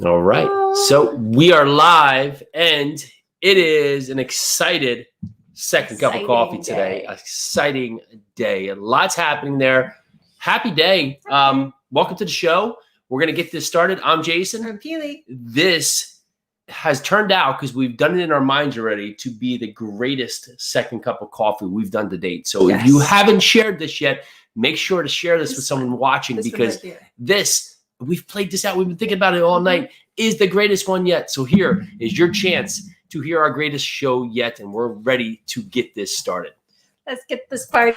All right. So we are live, and it is an excited second cup of coffee today. Exciting day. Lots happening there. Happy day. Welcome to the show. We're going to get this started. I'm Jason. I'm Pili. This has turned out, because we've done it in our minds already, to be the greatest second cup of coffee we've done to date. So if you haven't shared this yet, make sure to share this with someone watching, because we've played this out. We've been thinking about it all night. Is the greatest one yet. So here is your chance to hear our greatest show yet. And we're ready to get this started. Let's get this party.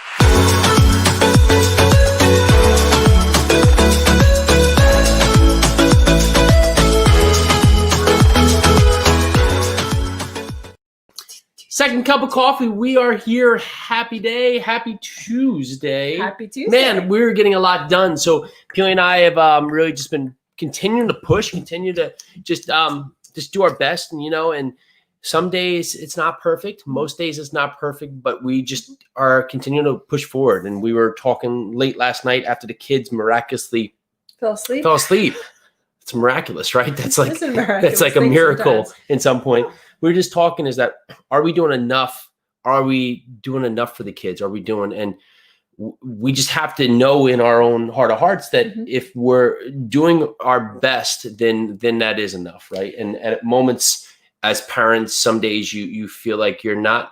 Second cup of coffee. We are here. Happy day. Happy Tuesday. Happy Tuesday. Man, we're getting a lot done. So Pili and I have really just been continuing to push, continue to just do our best. And, and some days it's not perfect. Most days it's not perfect, but we just are continuing to push forward. And we were talking late last night after the kids miraculously fell asleep. It's miraculous, right? That's like a miracle in some point. We were just talking is that, are we doing enough? Are we doing enough for the kids? Are we doing, and we just have to know in our own heart of hearts that if we're doing our best, then that is enough, right? And at moments as parents, some days you feel like you're not,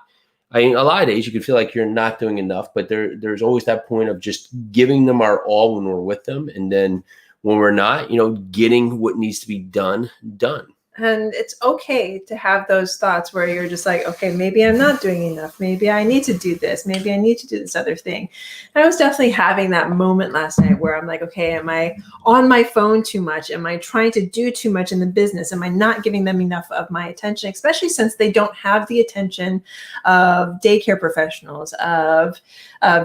a lot of days you can feel like you're not doing enough, but there's always that point of just giving them our all when we're with them. And then when we're not, getting what needs to be done. And it's okay to have those thoughts where you're just like, okay, maybe I'm not doing enough. Maybe I need to do this. Maybe I need to do this other thing. And I was definitely having that moment last night where I'm like, okay, am I on my phone too much? Am I trying to do too much in the business? Am I not giving them enough of my attention, especially since they don't have the attention of daycare professionals, of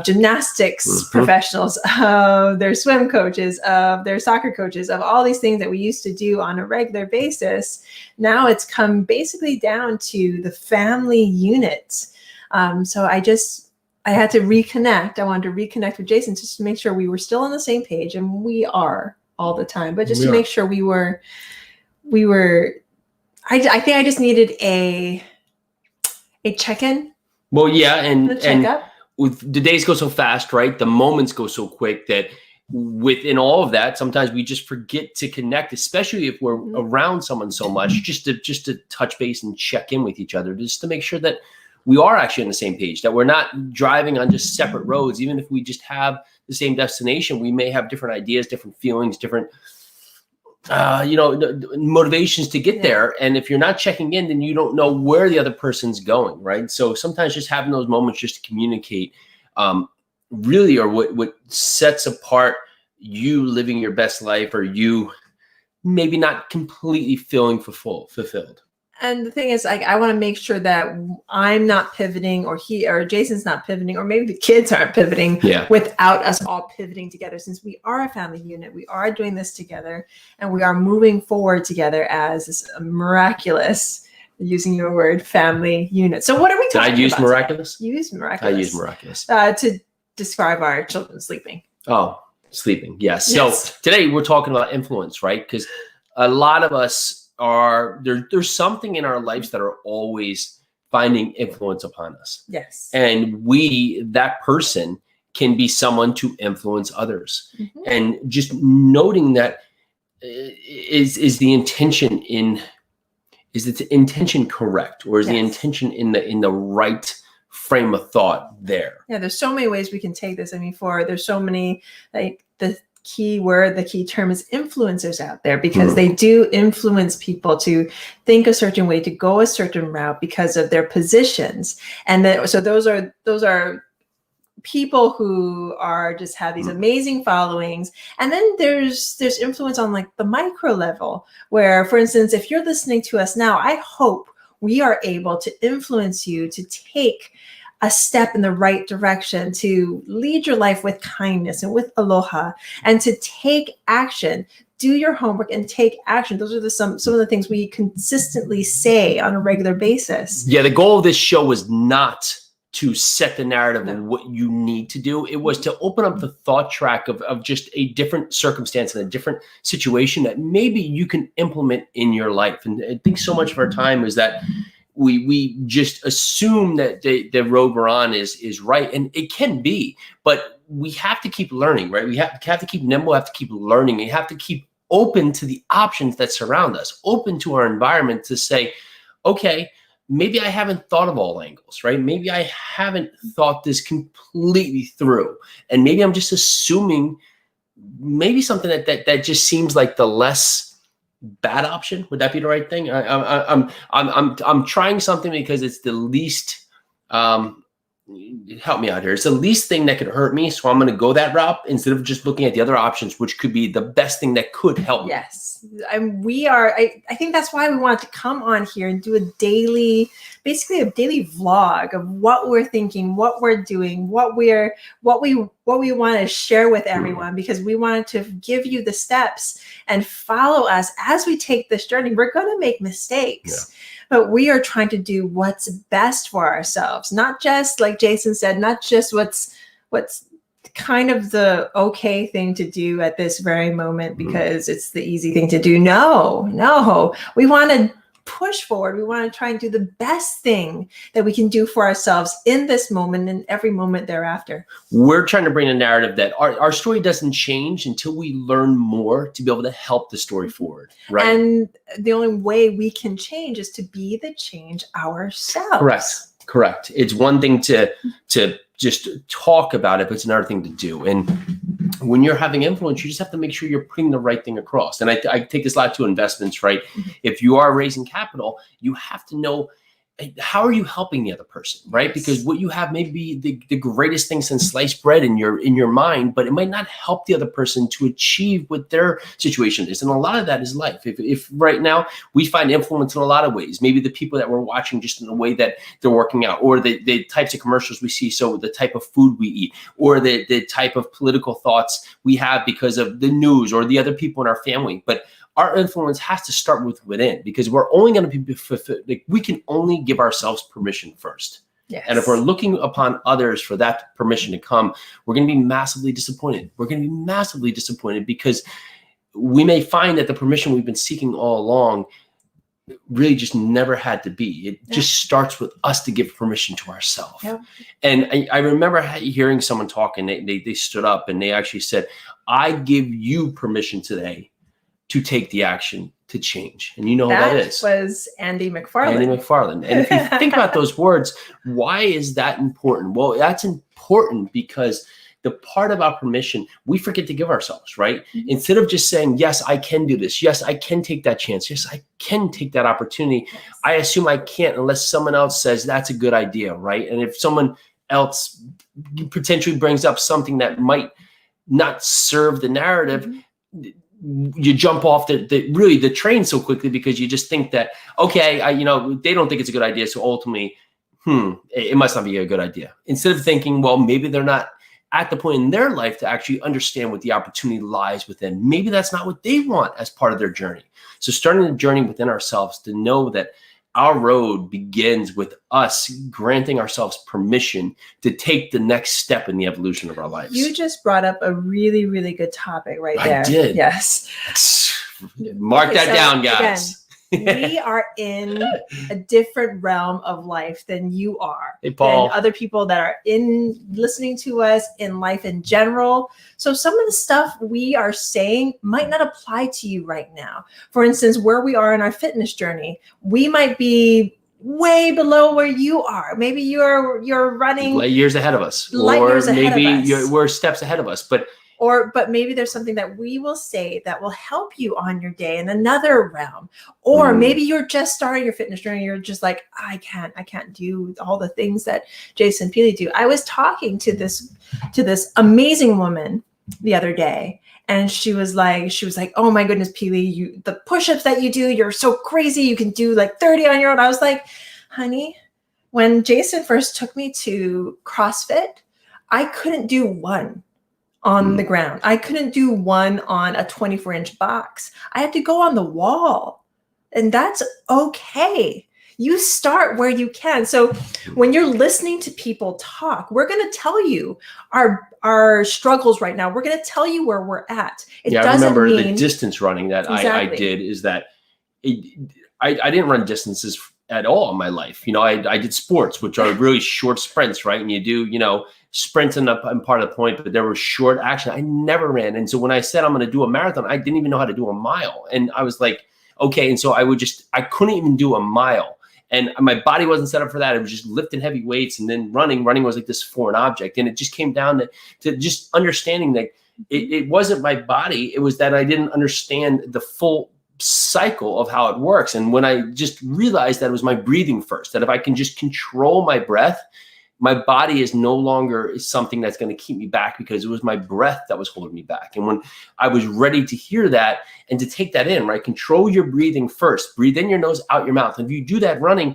gymnastics professionals, of their swim coaches, of their soccer coaches, of all these things that we used to do on a regular basis. Now it's come basically down to the family unit. So I had to reconnect. I wanted to reconnect with Jason just to make sure we were still on the same page, and we are all the time, but just to make sure we were, I think I just needed a check-in. Well, yeah. And check-up. The days go so fast, right? The moments go so quick that within all of that, sometimes we just forget to connect, especially if we're around someone so much, just to touch base and check in with each other, just to make sure that we are actually on the same page, that we're not driving on just separate roads. Even if we just have the same destination, we may have different ideas, different feelings, different, motivations to get there. And if you're not checking in, then you don't know where the other person's going, right? So sometimes just having those moments just to communicate, really are what sets apart you living your best life, or you maybe not completely feeling fulfilled. And the thing is, like, I want to make sure that I'm not pivoting, or Jason's not pivoting, or maybe the kids aren't pivoting without us all pivoting together. Since we are a family unit, we are doing this together, and we are moving forward together as this miraculous, using your word, family unit. So what are we talking about? Did I use miraculous? Use miraculous. I use miraculous. To describe our children sleeping. Oh, sleeping. Yes. So today we're talking about influence, right? Because a lot of us there's something in our lives that are always finding influence upon us. Yes. And that person can be someone to influence others. And just noting that is the intention is the intention correct? Or is the intention in the right frame of thought there? Yeah, there's so many ways we can take this. I mean, there's so many, like, the key term is influencers out there, because they do influence people to think a certain way, to go a certain route because of their positions. And then, so those are people who are just have these amazing followings. And then there's influence on, like, the micro level, where, for instance, if you're listening to us now, I hope we are able to influence you to take a step in the right direction, to lead your life with kindness and with aloha, and to take action. Do your homework and take action. Those are some of the things we consistently say on a regular basis. Yeah, the goal of this show was not to set the narrative of what you need to do. It was to open up the thought track of just a different circumstance and a different situation that maybe you can implement in your life. And I think so much of our time is that we just assume that the road we're on is right, and it can be, but we have to keep learning, right? We have to keep nimble, have to keep learning, and you have to keep open to the options that surround us, open to our environment to say, okay, maybe I haven't thought of all angles, right? Maybe I haven't thought this completely through, and maybe I'm just assuming maybe something that just seems like the less bad option. Would that be the right thing? I'm trying something because it's the least. Help me out here. It's the least thing that could hurt me, so I'm going to go that route instead of just looking at the other options, which could be the best thing that could help me. Yes, I think that's why we want to come on here and do basically a daily vlog of what we're thinking, what we're doing, what we want to share with everyone, because we wanted to give you the steps and follow us as we take this journey. We're going to make mistakes, but we are trying to do what's best for ourselves, not just, like Jason said, not just what's kind of the okay thing to do at this very moment because it's the easy thing to do. No, we want to push forward. We want to try and do the best thing that we can do for ourselves in this moment and every moment thereafter. We're trying to bring a narrative that our story doesn't change until we learn more to be able to help the story forward. Right. And the only way we can change is to be the change ourselves. Correct. It's one thing to just talk about it, but it's another thing to do. And when you're having influence, you just have to make sure you're putting the right thing across. And I take this a lot to investments, right? Mm-hmm. If you are raising capital, you have to know, how are you helping the other person, right? Yes. Because what you have may be the greatest thing since sliced bread in your mind, but it might not help the other person to achieve what their situation is. And a lot of that is life. If right now we find influence in a lot of ways, maybe the people that we're watching just in the way that they're working out, or the types of commercials we see, so the type of food we eat, or the type of political thoughts we have because of the news or the other people in our family. But our influence has to start within, because we're only going to be like, we can only give ourselves permission first. Yes. And if we're looking upon others for that permission to come, we're going to be massively disappointed. We're going to be massively disappointed because we may find that the permission we've been seeking all along really just never had to be. It just starts with us to give permission to ourselves. Yep. And I remember hearing someone talk, and they stood up and they actually said, I give you permission today to take the action to change. And you know who that is. That was Andy McFarlane. Andy McFarlane. And if you think about those words, why is that important? Well, that's important because the part about permission, we forget to give ourselves, right? Mm-hmm. Instead of just saying, yes, I can do this. Yes, I can take that chance. Yes, I can take that opportunity. Yes. I assume I can't unless someone else says that's a good idea, right? And if someone else potentially brings up something that might not serve the narrative, mm-hmm. you jump off the train so quickly because you just think that, okay, they don't think it's a good idea. So ultimately, it must not be a good idea. Instead of thinking, well, maybe they're not at the point in their life to actually understand what the opportunity lies within. Maybe that's not what they want as part of their journey. So starting the journey within ourselves to know that our road begins with us granting ourselves permission to take the next step in the evolution of our lives. You just brought up a really, really good topic right there. I did. Yes. Mark that down, guys. Again, we are in a different realm of life than you are. Hey, Paul. Than other people that are listening to us in life in general. So some of the stuff we are saying might not apply to you right now. For instance, where we are in our fitness journey, we might be way below where you are. Maybe you're running light years ahead of us, we're steps ahead of us, but maybe there's something that we will say that will help you on your day in another realm. Or maybe you're just starting your fitness journey. You're just like, I can't do all the things that Jason and Pili do. I was talking to this amazing woman the other day, and she was like, oh my goodness, Pili, the push-ups that you do, you're so crazy. You can do like 30 on your own. I was like, honey, when Jason first took me to CrossFit, I couldn't do one on the ground. I couldn't do one on a 24-inch box. I had to go on the wall, and that's okay. you start where you can. So when you're listening to people talk, we're going to tell you our struggles right now. We're going to tell you where we're at. It I doesn't remember mean the distance running that I did is that I didn't run distances at all in my life. I did sports, which are really short sprints, right? And you do, sprints and part of the point, but there were short action. I never ran. And so when I said I'm going to do a marathon, I didn't even know how to do a mile. And I was like, okay. And so I couldn't even do a mile. And my body wasn't set up for that. It was just lifting heavy weights and then running. Running was like this foreign object. And it just came down to just understanding that it wasn't my body. It was that I didn't understand the full cycle of how it works. And when I just realized that it was my breathing first, that if I can just control my breath, my body is no longer something that's going to keep me back, because it was my breath that was holding me back. And when I was ready to hear that and to take that in, right, control your breathing first, breathe in your nose, out your mouth. And if you do that running,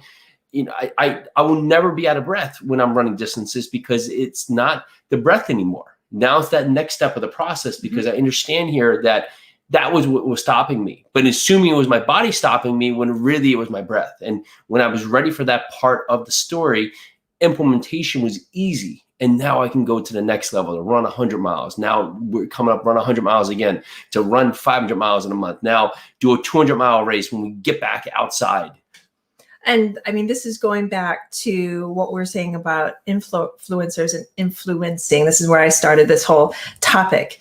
I will never be out of breath when I'm running distances, because it's not the breath anymore. Now it's that next step of the process, because I understand here that was what was stopping me, but assuming it was my body stopping me when really it was my breath. And when I was ready for that part of the story, implementation was easy. And now I can go to the next level to run 100 miles. Now we're coming up, run 100 miles again, to run 500 miles in a month. Now do a 200-mile race when we get back outside. And I mean, this is going back to what we're saying about influencers and influencing. This is where I started this whole topic.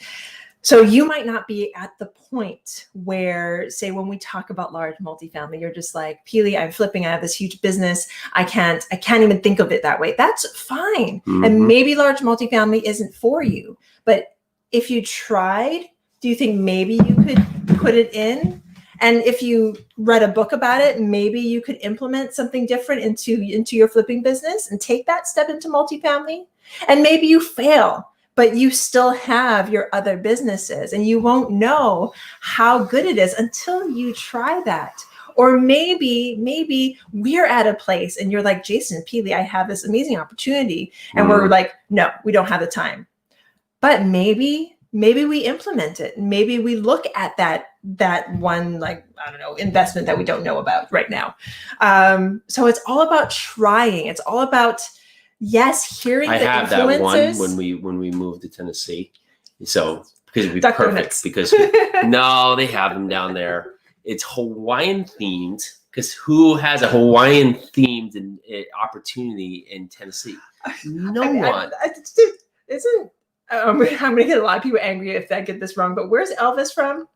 So you might not be at the point where, say, when we talk about large multifamily, you're just like, Pili, I'm flipping. I have this huge business. I can't even think of it that way. That's fine. Mm-hmm. And maybe large multifamily isn't for you. But if you tried, do you think maybe you could put it in? And if you read a book about it, maybe you could implement something different into your flipping business and take that step into multifamily. And maybe you fail, but you still have your other businesses, and you won't know how good it is until you try that. Or maybe we're at a place and you're like, Jason, Pili, I have this amazing opportunity. And we're like, no, we don't have the time. But maybe we implement it. Maybe we look at that one, like, I don't know, investment that we don't know about right now. So it's all about trying. It's all about, yes, hearing the influencers. I have that one when we moved to Tennessee. So because it'd be Duck perfect. Because no, they have them down there. It's Hawaiian themed. Because who has a Hawaiian themed opportunity in Tennessee? No one. I'm gonna get a lot of people angry if I get this wrong. But where's Elvis from?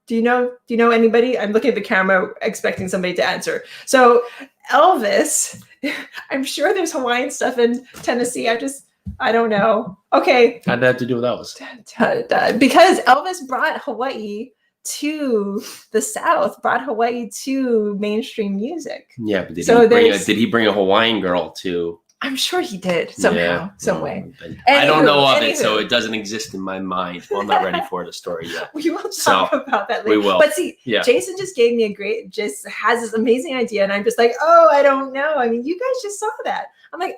Do you know anybody? I'm looking at the camera expecting somebody to answer. So Elvis, I'm sure there's Hawaiian stuff in Tennessee. I don't know. Okay. How'd that have to do with Elvis? Because Elvis brought Hawaii to the South, brought Hawaii to mainstream music. Yeah, but did he bring a Hawaiian girl to? I'm sure he did somehow, some way. I don't know of it, so it doesn't exist in my mind. Well, I'm not ready for the story yet. We will talk about that later. We will. But see, Jason just gave me just has this amazing idea, and I'm just like, oh, I don't know. I mean, you guys just saw that. I'm like,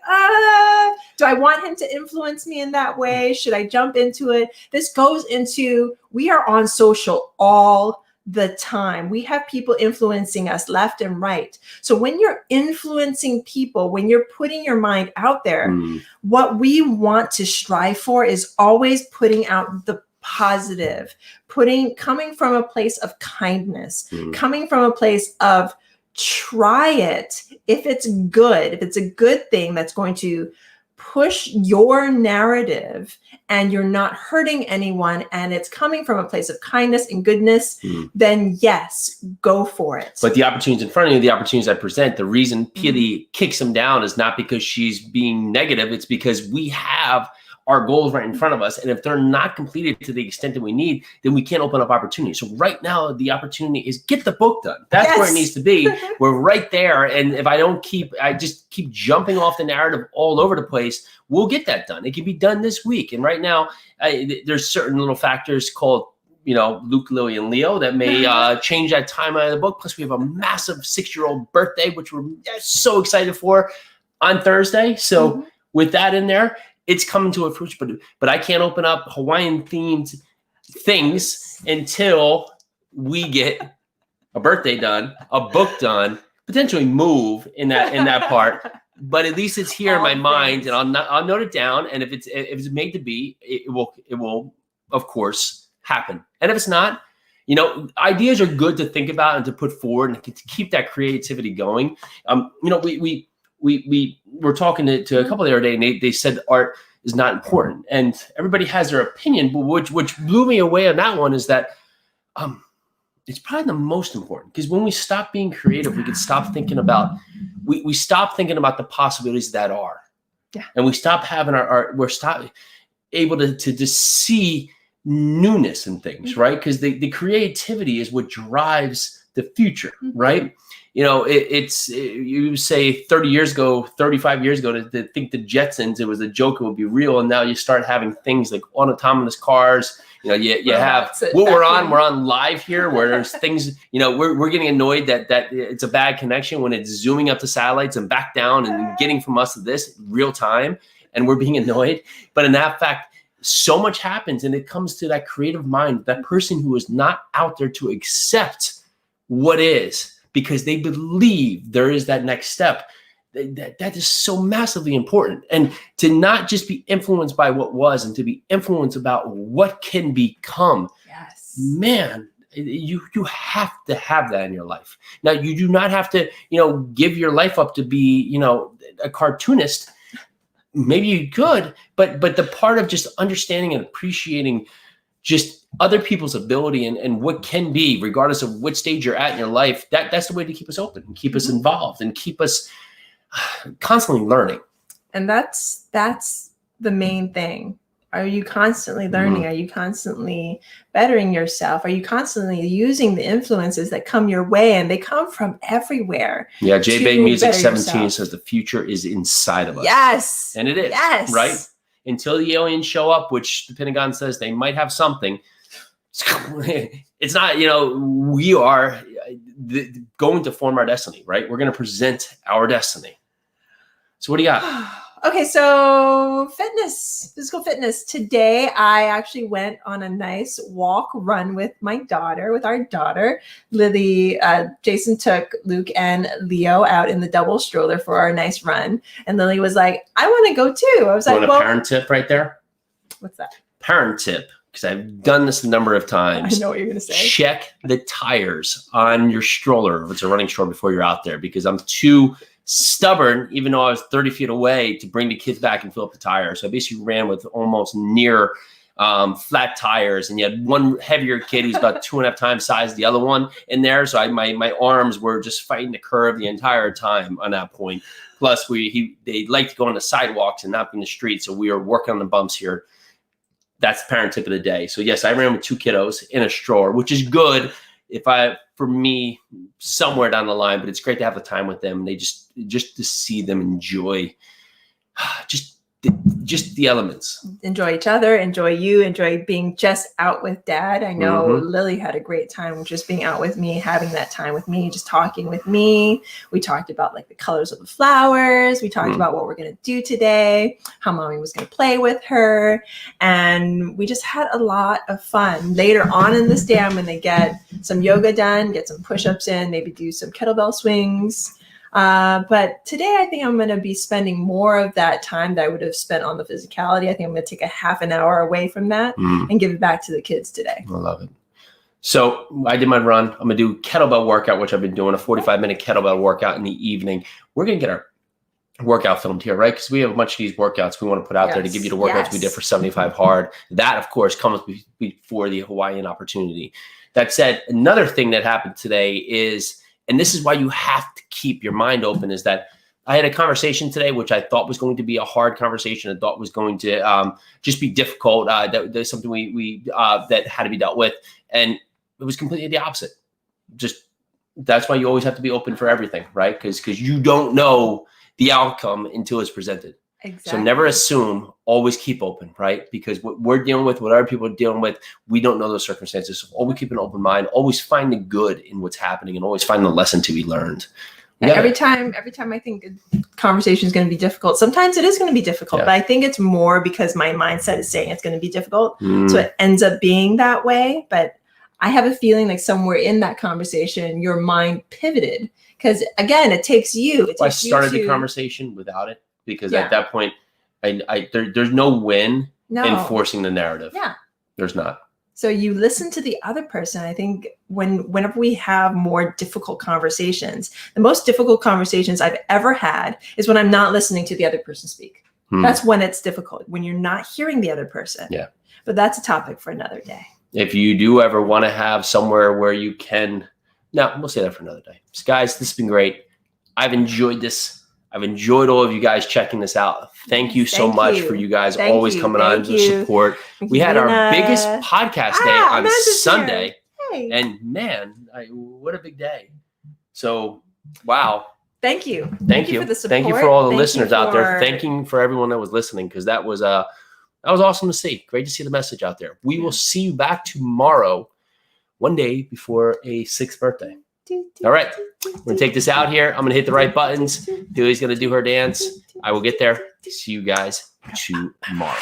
do I want him to influence me in that way? Should I jump into it? This goes into, we are on social all the time. We have people influencing us left and right. So when you're influencing people, when you're putting your mind out there, what we want to strive for is always putting out the positive, coming from a place of kindness, coming from a place of try it. If it's a good thing that's going to push your narrative and you're not hurting anyone and it's coming from a place of kindness and goodness, then yes, go for it. But the opportunities in front of you, the opportunities I present, the reason Pili kicks them down is not because she's being negative. It's because we have our goals right in front of us. And if they're not completed to the extent that we need, then we can't open up opportunities. So right now, the opportunity is get the book done. That's where it needs to be. We're right there. And if I just keep jumping off the narrative all over the place, we'll get that done. It can be done this week. And right now, there's certain little factors called, Luke, Lily, and Leo that may change that timeline of the book. Plus, we have a massive 6-year-old birthday, which we're so excited for on Thursday. So with that in there, it's coming to a fruition, but I can't open up Hawaiian themed things until we get a birthday done, a book done. potentially move in that part, but at least it's here in my mind, and I'll note it down. And if it's made to be, it will of course happen. And if it's not, ideas are good to think about and to put forward and to keep that creativity going. We were talking to a couple the other day, and they said art is not important, and everybody has their opinion, but which blew me away on that one is that it's probably the most important, because when we stop being creative, we can stop thinking about we stop thinking about the possibilities that are, and we stop having we're able to just see newness in things, right? Because the creativity is what drives the future, right? You say 30 years ago, 35 years ago, to think the Jetsons, it was a joke, it would be real. And now you start having things like autonomous cars. You have what we're on live here, where there's things, we're getting annoyed that it's a bad connection when it's zooming up to satellites and back down and getting from us to this real time. And we're being annoyed. But in that fact, so much happens, and it comes to that creative mind, that person who is not out there to accept what is, because they believe there is that next step. That is so massively important. And to not just be influenced by what was, and to be influenced about what can become. Yes. Man, you have to have that in your life. Now, you do not have to, give your life up to be, a cartoonist. Maybe you could, but the part of just understanding and appreciating just other people's ability and what can be, regardless of what stage you're at in your life, that's the way to keep us open and keep us involved and keep us constantly learning. And that's the main thing. Are you constantly learning? Are you constantly bettering yourself? Are you constantly using the influences that come your way? And they come from everywhere. Yeah, J-Bay Music 17 says the future is inside of us. Yes. And it is, right? Until the aliens show up, which the Pentagon says they might have something. It's not, we are going to form our destiny, right? We're going to present our destiny. So what do you got? Okay, so physical fitness. Today, I actually went on a nice run with our daughter, Lily. Jason took Luke and Leo out in the double stroller for our nice run. And Lily was like, I want to go too. I was like, well, parent tip right there? What's that? Parent tip, because I've done this a number of times. I know what you're going to say. Check the tires on your stroller, if it's a running stroller, before you're out there, because I'm too stubborn, even though I was 30 feet away, to bring the kids back and fill up the tire. So I basically ran with almost near flat tires, and you had one heavier kid who's about 2.5 times size the other one in there. So my arms were just fighting the curve the entire time on that point. Plus they like to go on the sidewalks and not be in the street. So we were working on the bumps here. That's the parent tip of the day. So yes, I ran with 2 kiddos in a stroller, which is good for me somewhere down the line, but it's great to have the time with them. They just to see them enjoy just the elements. Enjoy each other, enjoy you, enjoy being just out with Dad. I know Lily had a great time just being out with me, having that time with me, just talking with me. We talked about like the colors of the flowers. We talked about what we're going to do today, how Mommy was going to play with her. And we just had a lot of fun. Later on in this day, I'm going to get some yoga done, get some push-ups in, maybe do some kettlebell swings. But today I think I'm going to be spending more of that time that I would have spent on the physicality. I think I'm going to take a half an hour away from that and give it back to the kids today. I love it. So I did my run. I'm going to do kettlebell workout, which I've been doing, a 45-minute kettlebell workout in the evening. We're going to get our workout filmed here, right? Because we have a bunch of these workouts we want to put out there to give you the workouts we did for 75 Hard. That, of course, comes before the Hawaiian opportunity. That said, another thing that happened today is, and this is why you have to keep your mind open, is that I had a conversation today, which I thought was going to be a hard conversation. I thought was going to just be difficult. There's something we that had to be dealt with. And it was completely the opposite. Just that's why you always have to be open for everything, right? Because you don't know the outcome until it's presented. Exactly. So never assume, always keep open, right? Because what we're dealing with, what other people are dealing with, we don't know those circumstances. So always keep an open mind, always find the good in what's happening, and always find the lesson to be learned. Every time I think a conversation is going to be difficult, sometimes it is going to be difficult, but I think it's more because my mindset is saying it's going to be difficult. So it ends up being that way. But I have a feeling like somewhere in that conversation, your mind pivoted. Because again, it takes you. I started the conversation without it because at that point, there's no win in forcing the narrative. Yeah. There's not. So you listen to the other person. I think whenever we have more difficult conversations, the most difficult conversations I've ever had is when I'm not listening to the other person speak. That's when it's difficult, when you're not hearing the other person. Yeah. But that's a topic for another day. If you do ever want to have somewhere where you can, no, we'll say that for another day. So guys, this has been great. I've enjoyed this. I've enjoyed all of you guys checking this out. Thank you so much for you guys always coming on to support. We had our biggest podcast day on Sunday. Hey. And man, what a big day. So, wow. Thank you. Thank you for the support. Thank you for all the listeners out there. Thank you for everyone that was listening, because that was awesome to see. Great to see the message out there. We will see you back tomorrow, one day before a 6th birthday. All right. We're going to take this out here. I'm going to hit the right buttons. Pili's going to do her dance. I will get there. See you guys tomorrow.